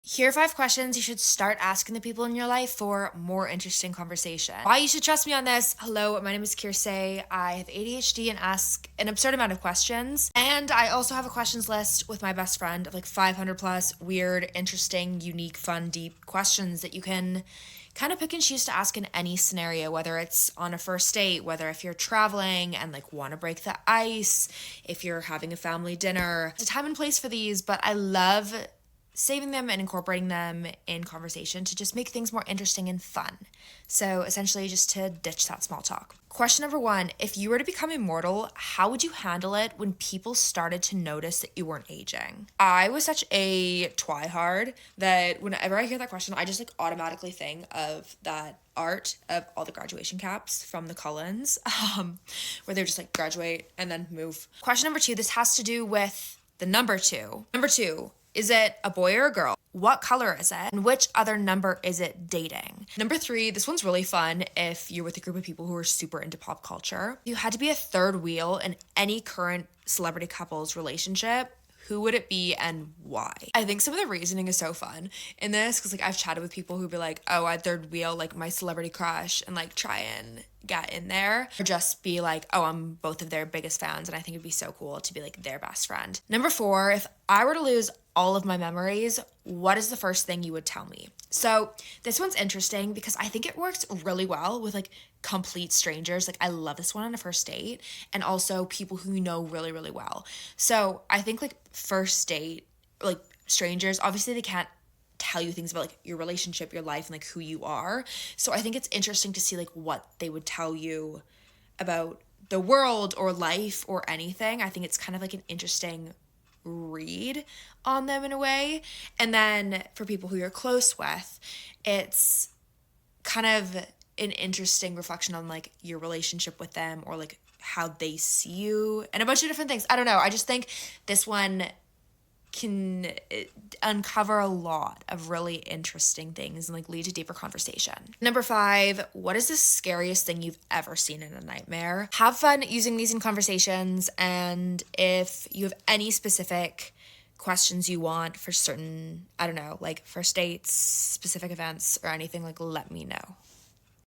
Here are 5 questions you should start asking the people in your life for more interesting conversation. Why you should trust me on this. Hello, my name is Kirsay. I have ADHD and ask an absurd amount of questions. And I also have a questions list with my best friend of like 500 plus weird, interesting, unique, fun, deep questions that you can kind of pick and choose to ask in any scenario, whether it's on a first date, whether if you're traveling and like want to break the ice, if you're having a family dinner. There's a time and place for these, but I love saving them and incorporating them in conversation to just make things more interesting and fun. So essentially just to ditch that small talk. Question number 1, if you were to become immortal, how would you handle it when people started to notice that you weren't aging? I was such a twihard that whenever I hear that question, I just like automatically think of that art of all the graduation caps from the Cullens, where they're just like graduate and then move. Question number 2, this has to do with the number 2. Number 2, is it a boy or a girl? What color is it? And which other number is it dating? Number 3, this one's really fun if you're with a group of people who are super into pop culture. If you had to be a third wheel in any current celebrity couple's relationship, who would it be and why? I think some of the reasoning is so fun in this because like I've chatted with people who'd be like, oh, I'd third wheel like my celebrity crush and like try and get in there, or just be like, oh, I'm both of their biggest fans and I think it'd be so cool to be like their best friend. Number 4, if I were to lose all of my memories, what is the first thing you would tell me? So this one's interesting because I think it works really well with like complete strangers. Like I love this one on a first date and also people who you know really, really well. So I think like first date, like strangers, obviously they can't tell you things about like your relationship, your life, and like who you are. So I think it's interesting to see like what they would tell you about the world or life or anything. I think it's kind of like an interesting read on them in a way. And then for people who you're close with, it's kind of an interesting reflection on like your relationship with them or like how they see you and a bunch of different things. I don't know. I just think this one can uncover a lot of really interesting things and like lead to deeper conversation. Number 5, what is the scariest thing you've ever seen in a nightmare? Have fun using these in conversations, and if you have any specific questions you want for certain, I don't know, like first dates, specific events or anything, like let me know.